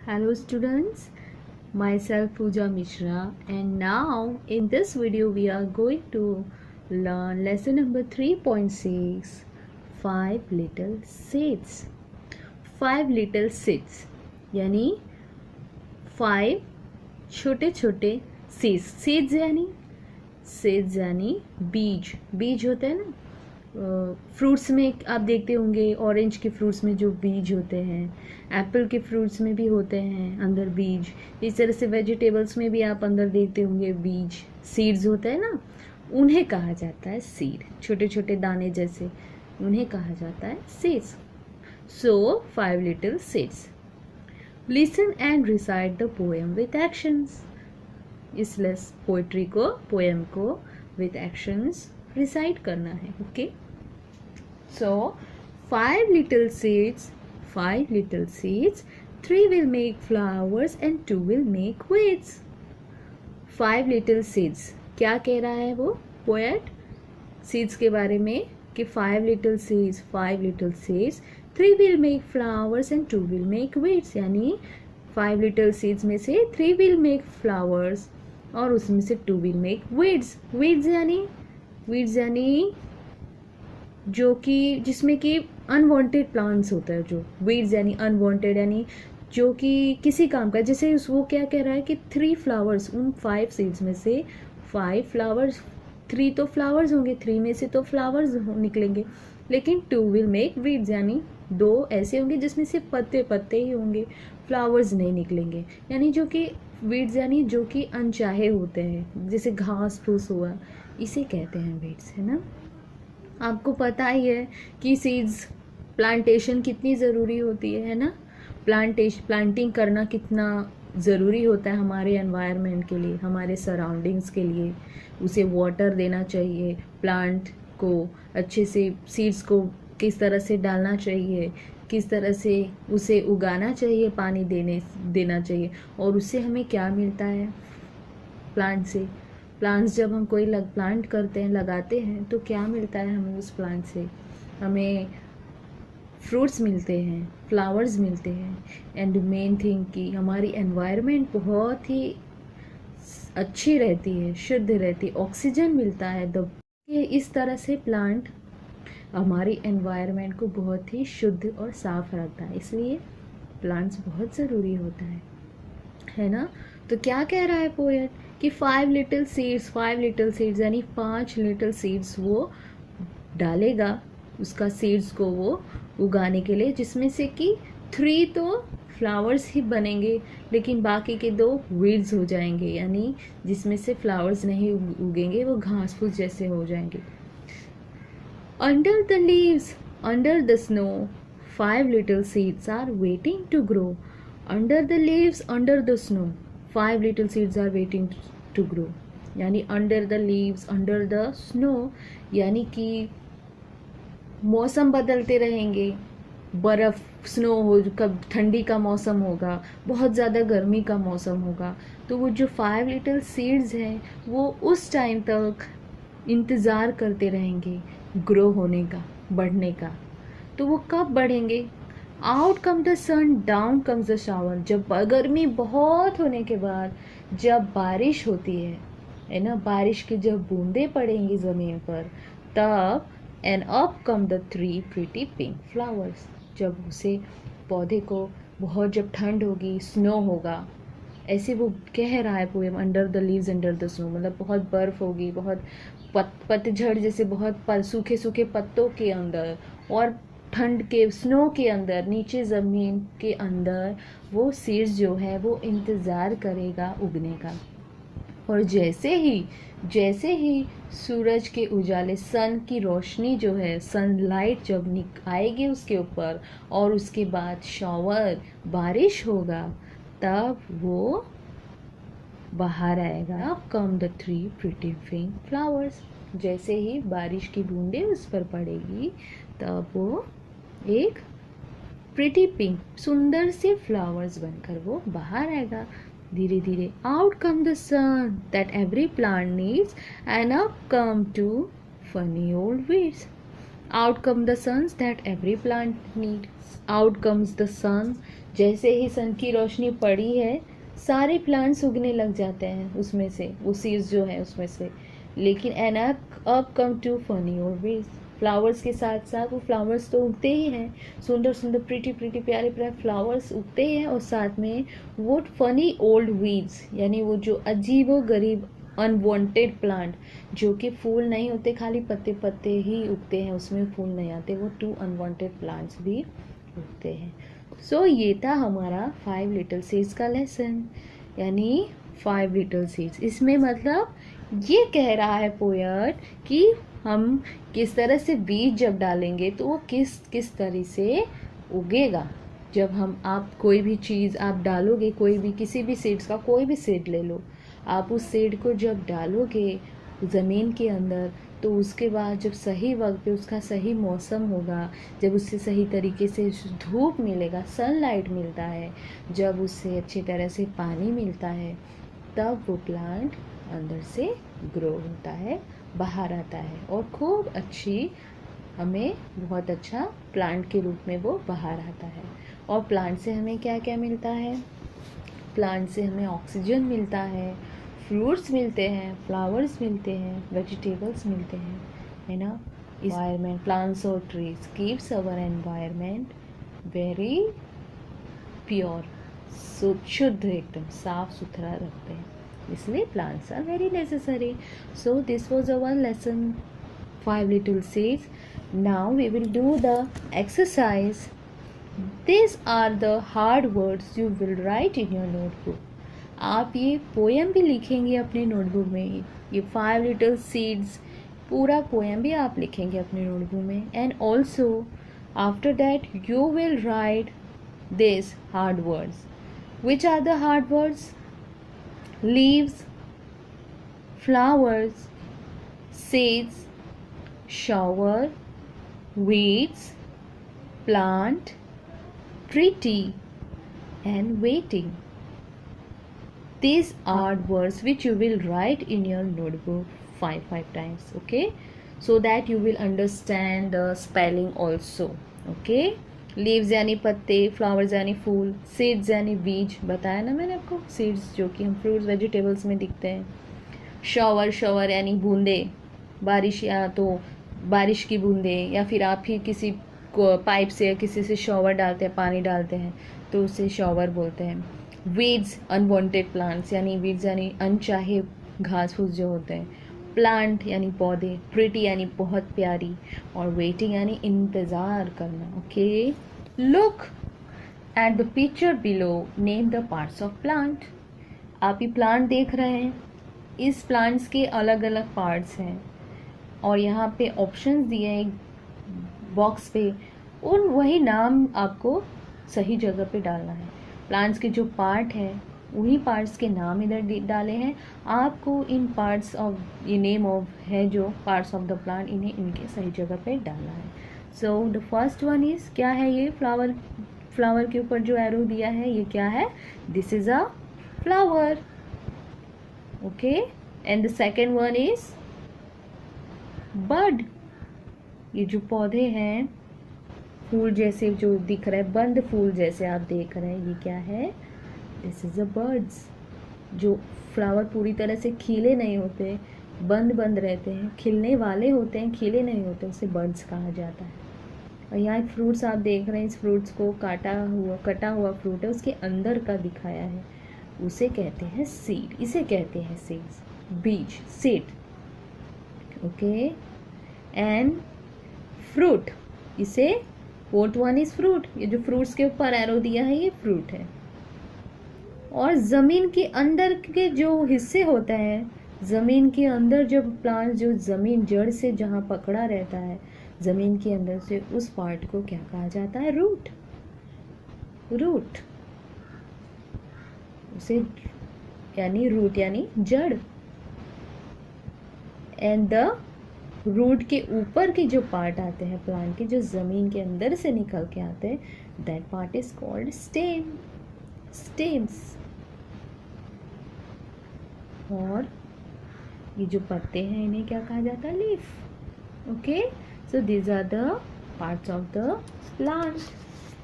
Hello students, myself Pooja Mishra, and now in this video we are going to learn lesson number 3.6, 5 little seeds. 5 little seeds यानी 5 छोटे छोटे seeds यानी बीज होते हैं ना। फ्रूट्स में आप देखते होंगे ऑरेंज के फ्रूट्स में जो बीज होते हैं, एप्पल के फ्रूट्स में भी होते हैं अंदर बीज। इस तरह से वेजिटेबल्स में भी आप अंदर देखते होंगे बीज, सीड्स होते हैं ना, उन्हें कहा जाता है सीड। छोटे छोटे दाने जैसे उन्हें कहा जाता है seeds. So 5 little seeds. Listen and recite the poem with actions. इस पोएट्री को, पोएम को विथ एक्शंस रिसाइट करना है। Okay, so 5 little seeds, 3 will make flowers and 2 will make weeds. 5 little seeds, क्या कह रहा है वो पोएट सीड्स के बारे में कि 5 little seeds, 3 will make flowers and 2 will make weeds, यानी 5 little seeds में से 3 will make flowers और उसमें से 2 will make weeds. weeds यानी जो कि जिसमें कि अनवांटेड प्लांट्स होता है। जो वीड्स यानी अनवांटेड, यानी जो कि किसी काम का, जैसे वो क्या कह रहा है कि 3 फ्लावर्स, उन 5 सीड्स में से 5 फ्लावर्स, 3 तो फ्लावर्स होंगे, 3 में से तो फ्लावर्स निकलेंगे, लेकिन 2 विल मेक वीड्स यानी 2 ऐसे होंगे जिसमें से पत्ते ही होंगे, फ्लावर्स नहीं निकलेंगे। यानी जो कि वीड्स यानी जो कि अनचाहे होते हैं, जैसे घास फूस हुआ, इसे कहते हैं वीड्स, है ना। आपको पता ही है कि सीड्स प्लांटेशन कितनी ज़रूरी होती है ना। प्लांटिंग करना कितना ज़रूरी होता है हमारे एनवायरनमेंट के लिए, हमारे सराउंडिंग्स के लिए। उसे वाटर देना चाहिए, प्लांट को अच्छे से, सीड्स को किस तरह से डालना चाहिए, किस तरह से उसे उगाना चाहिए, पानी देना चाहिए। और उससे हमें क्या मिलता है प्लांट से। प्लांट्स जब हम कोई प्लांट करते हैं, लगाते हैं, तो क्या मिलता है हमें उस प्लांट से? हमें फ्रूट्स मिलते हैं, फ्लावर्स मिलते हैं, एंड मेन थिंग कि हमारी एनवायरनमेंट बहुत ही अच्छी रहती है, शुद्ध रहती है, ऑक्सीजन मिलता है। इस तरह से प्लांट हमारी एनवायरनमेंट को बहुत ही शुद्ध और साफ रखता है, इसलिए प्लांट्स बहुत ज़रूरी होता है ना। तो क्या कह रहा है पोएट कि 5 little seeds यानी 5 little seeds वो डालेगा, उसका सीड्स को वो उगाने के लिए, जिसमें से कि 3 तो फ्लावर्स ही बनेंगे, लेकिन बाकी के 2 वीड्स हो जाएंगे, यानी जिसमें से फ्लावर्स नहीं उगेंगे, वो घास फूस जैसे हो जाएंगे। Under the leaves, under the snow, 5 little seeds are waiting to grow. Under the leaves, under the snow, 5 little seeds are waiting to grow. यानी under the leaves, under the snow, यानी कि मौसम बदलते रहेंगे, बर्फ़, स्नो हो, कब ठंडी का मौसम होगा, बहुत ज़्यादा गर्मी का मौसम होगा, तो वो जो 5 लिटिल सीड्स हैं वो उस टाइम तक इंतज़ार करते रहेंगे ग्रो होने का, बढ़ने का। तो वो कब बढ़ेंगे? Out come the sun, down comes the shower. जब गर्मी बहुत होने के बाद जब बारिश होती है ना, बारिश की जब बूंदें पड़ेंगी ज़मीन पर, तब and up come the 3 pretty pink flowers. जब उसे पौधे को बहुत, जब ठंड होगी, स्नो होगा, ऐसे वो कह रहा है poem, under the leaves under the snow, मतलब बहुत बर्फ़ होगी, बहुत पतझड़ जैसे, बहुत सूखे सूखे पत्तों के अंदर और ठंड के स्नो के अंदर, नीचे ज़मीन के अंदर वो सीड्स जो है वो इंतज़ार करेगा उगने का। और जैसे ही सूरज के उजाले, सन की रोशनी जो है, सनलाइट जब आएगी उसके ऊपर, और उसके बाद शावर, बारिश होगा, तब वो बाहर आएगा। Come the 3 pretty pink flowers. जैसे ही बारिश की बूंदें उस पर पड़ेगी, तब वो एक प्रिटी पिंक, सुंदर से फ्लावर्स बनकर वो बाहर आएगा। धीरे धीरे out come the sun that every plant needs, and up come 2 funny old weeds. Out come the suns that every plant need. Out comes the sun, जैसे ही सन की रोशनी पड़ी है सारे प्लांट्स उगने लग जाते हैं उसमें से, वो सीड्स जो है उसमें से। लेकिन an up come to funny और वेज, फ्लावर्स के साथ साथ वो फ्लावर्स तो उगते ही हैं, सुंदर सुंदर प्रीटी प्रीटी प्यारे प्यारे फ्लावर्स उगते ही हैं, और साथ में वो फनी ओल्ड वीड्स, यानी वो जो अजीबो गरीब अनवांटेड प्लांट, जो कि फूल नहीं होते, खाली पत्ते पत्ते ही उगते हैं, उसमें फूल नहीं आते, वो 2 अनवांटेड प्लांट्स भी उगते हैं। सो ये था हमारा 5 लिटिल सीड्स का लेसन, यानी 5 लिटिल सीड्स। इसमें मतलब ये कह रहा है पोएट कि हम किस तरह से बीज जब डालेंगे तो वो किस किस तरह से उगेगा। जब हम, आप कोई भी चीज़ आप डालोगे, कोई भी किसी भी सीड्स का कोई भी सीड ले लो, आप उस सीड को जब डालोगे ज़मीन के अंदर, तो उसके बाद जब सही वक्त पे उसका सही मौसम होगा, जब उससे सही तरीके से धूप मिलेगा, सनलाइट मिलता है, जब उससे अच्छी तरह से पानी मिलता है, तब वो प्लांट अंदर से ग्रो होता है, बाहर आता है, और खूब अच्छी, हमें बहुत अच्छा प्लांट के रूप में वो बाहर आता है। और प्लांट से हमें क्या क्या मिलता है? प्लांट से हमें ऑक्सीजन मिलता है, फ्रूट्स मिलते हैं, फ्लावर्स मिलते हैं, वेजिटेबल्स मिलते हैं, है ना। एनवायरनमेंट, प्लांट्स और trees keeps our environment very pure, शुद्ध, एकदम साफ सुथरा रखते हैं, इसलिए plants are very necessary. So this was our lesson 5 little seeds. Now we will do the exercise. These are the hard words you will write in your notebook. आप ये poem भी लिखेंगे अपने नोटबुक में, ये 5 लिटिल सीड्स पूरा poem भी आप लिखेंगे अपने नोटबुक में। And also after that you will write this hard words. Which are the hard words? Leaves, flowers, seeds, shower, weeds, plant, pretty, and waiting. These are words which you will write in your notebook 5 times, okay? So that you will understand the spelling also, okay? Leaves यानी पत्ते, flowers यानी फूल, seeds यानी बीज, बताया ना मैंने आपको, seeds जो कि हम fruits vegetables में दिखते हैं। shower यानी बूंदे, बारिश, या तो बारिश की बूंदे, या फिर आप ही किसी पाइप से या किसी से शॉवर डालते हैं, पानी डालते हैं, तो उसे शॉवर बोलते हैं। वीड्स अनवांटेड प्लांट्स, यानी वीड्स यानी अनचाहे घास फूस जो होते हैं। प्लांट यानी पौधे। प्रिटी यानी बहुत प्यारी। और वेटिंग यानी इंतज़ार करना, okay. Look at the picture below, name the parts of plant. आप ये प्लांट देख रहे हैं, इस प्लांट्स के अलग अलग पार्ट्स हैं, और यहाँ पे ऑप्शंस दिए हैं बॉक्स पे, उन वही नाम आपको सही जगह पे डालना है। प्लांट्स के जो पार्ट है वही पार्ट्स के नाम इधर डाले हैं, आपको इन पार्ट्स ऑफ, ये नेम ऑफ है जो पार्ट्स ऑफ द प्लांट, इन्हें इनके सही जगह पे डालना है। So the first one is, क्या है ये? फ्लावर के ऊपर जो एरो दिया है ये क्या है? This is a flower, okay. And the second one is bird. ये जो पौधे हैं, फूल जैसे जो दिख रहा है, बंद फूल जैसे आप देख रहे हैं, ये क्या है? This is a bird's. जो फ्लावर पूरी तरह से खिले नहीं होते, बंद बंद रहते हैं, खिलने वाले होते हैं, खिले नहीं होते, उसे बर्ड्स कहा जाता है। और यहाँ एक फ्रूट्स आप देख रहे हैं, इस फ्रूट्स को कटा हुआ फ्रूट है, उसके अंदर का दिखाया है, उसे कहते हैं सीड, इसे कहते हैं सीड्स, बीज, सीड, ओके। एंड फ्रूट, इसे व्हाट वन इज फ्रूट, ये जो फ्रूट्स के ऊपर एरो दिया है ये फ्रूट है। और ज़मीन के अंदर के जो हिस्से होते हैं, ज़मीन के अंदर जब प्लांट, जो ज़मीन जड़ से जहाँ पकड़ा रहता है ज़मीन के अंदर से, उस पार्ट को क्या कहा जाता है? रूट। रूट उसे यानी रूट यानी जड़। एंड द रूट के ऊपर के जो पार्ट आते हैं प्लांट के, जो ज़मीन के अंदर से निकल के आते हैं, that part is called stem, stems. और ये जो पत्ते हैं इन्हें क्या कहा जाता है? Leaf, okay. So these are the parts of the plant.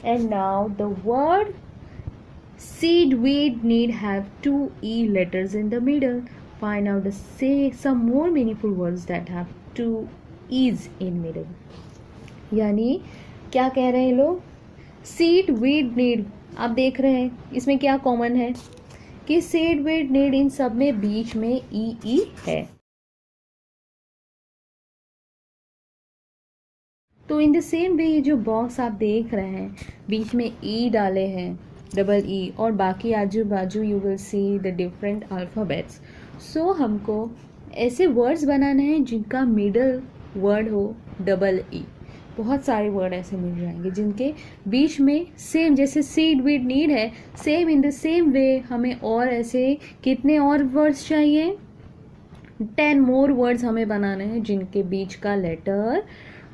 And now the word seedweed need have two E letters in the middle. Find out say some more meaningful words that have two E's in middle. यानी क्या कह रहे हैं लोग, seed weed need, आप देख रहे हैं इसमें क्या कॉमन है कि सीड वीड नीड इन सब में बीच में ई है. तो इन द सेम वे ये जो बॉक्स आप देख रहे हैं बीच में ई डाले हैं, डबल ई, और बाकी आजू बाजू you will see the different alphabets. So हमको ऐसे वर्ड्स बनाने हैं जिनका मिडल वर्ड हो डबल ई. बहुत सारे वर्ड ऐसे मिल जाएंगे जिनके बीच में सेम, जैसे सीड वीड नीड है, same in the same way हमें और ऐसे कितने और वर्ड्स चाहिए, 10 मोर वर्ड्स हमें बनाने हैं जिनके बीच का लेटर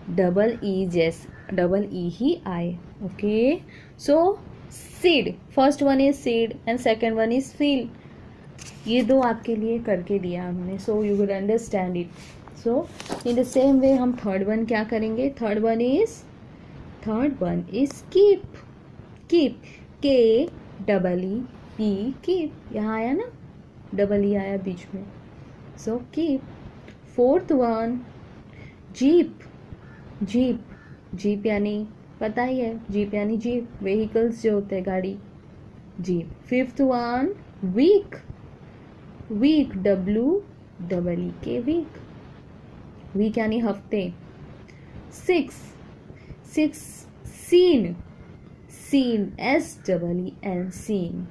डबल ई, जैसे डबल ई ही आए. Okay, so seed, first one is seed and second one is field. ये दो आपके लिए करके दिया हमने, so you will understand it. So in the same way हम थर्ड वन क्या करेंगे, third one is keep. Keep, के डबल ई पी, कीप. यहाँ आया ना, डबल ई आया बीच में, so keep. Fourth one jeep. Jeep, jeep यानी पता ही है, जीप यानी जीप, व्हीकल्स जो होते हैं, गाड़ी, jeep. Fifth one week. Week, W double E K, week. Week यानी हफ्ते. Six seen. Seen, S double E N, seen.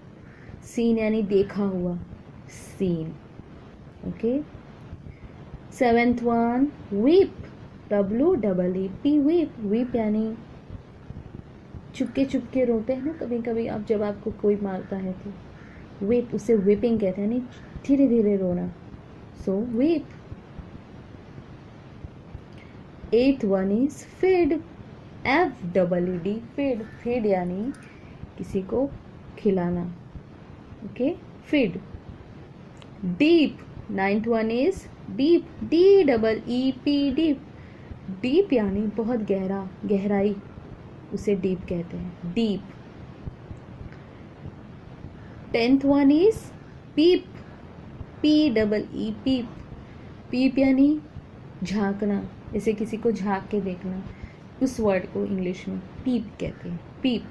Seen यानी देखा हुआ, seen. Okay. Seventh one weep. W double E P, weep. Weep यानी चुपके चुपके रोते हैं ना कभी कभी आप, जब आपको कोई मारता है तो वीप, उसे वीपिंग कहते हैं, यानी धीरे धीरे रोना. So weep. Eighth one is feed. F double E D, feed. Feed यानी किसी को खिलाना. Okay, feed. Deep. Ninth one is deep. D double E P, deep. Deep यानी बहुत गहरा, गहराई, उसे डीप कहते हैं, deep. Tenth one is peep. P double E, peep. Peep यानी झांकना, जैसे किसी को झांक के देखना, उस वर्ड को इंग्लिश में पीप कहते हैं, peep.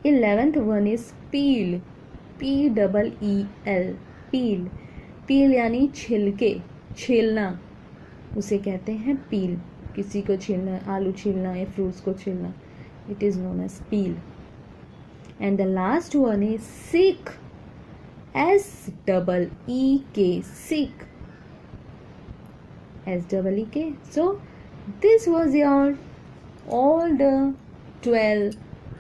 11th one is peel. P double E L, peel. Peel यानी छिलके, छीलना, उसे कहते हैं पील. किसी को छीलना, आलू छीलना या फ्रूट्स को छीलना, it is known as peel. And the last one is seek. S double E K, seek. S double E K. So this was your all the 12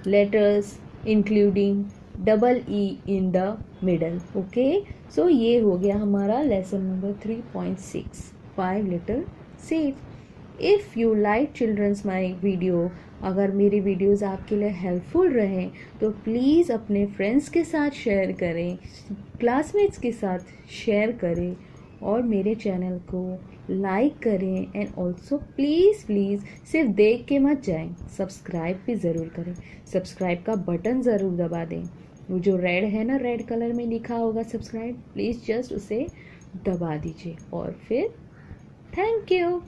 letters including double E in the middle. Okay, so ये हो गया हमारा lesson number 3.6 5 little seeds. If you like children's my video, अगर मेरी videos आपके लिए helpful रहें तो प्लीज़ अपने फ्रेंड्स के साथ शेयर करें, क्लासमेट्स के साथ शेयर करें और मेरे चैनल को लाइक करें. एंड ऑल्सो प्लीज़ सिर्फ देख के मत जाएं, सब्सक्राइब भी ज़रूर करें. सब्सक्राइब का बटन ज़रूर दबा दें, वो जो रेड है ना, रेड कलर में लिखा होगा सब्सक्राइब, प्लीज़ जस्ट उसे दबा दीजिए. और फिर थैंक यू.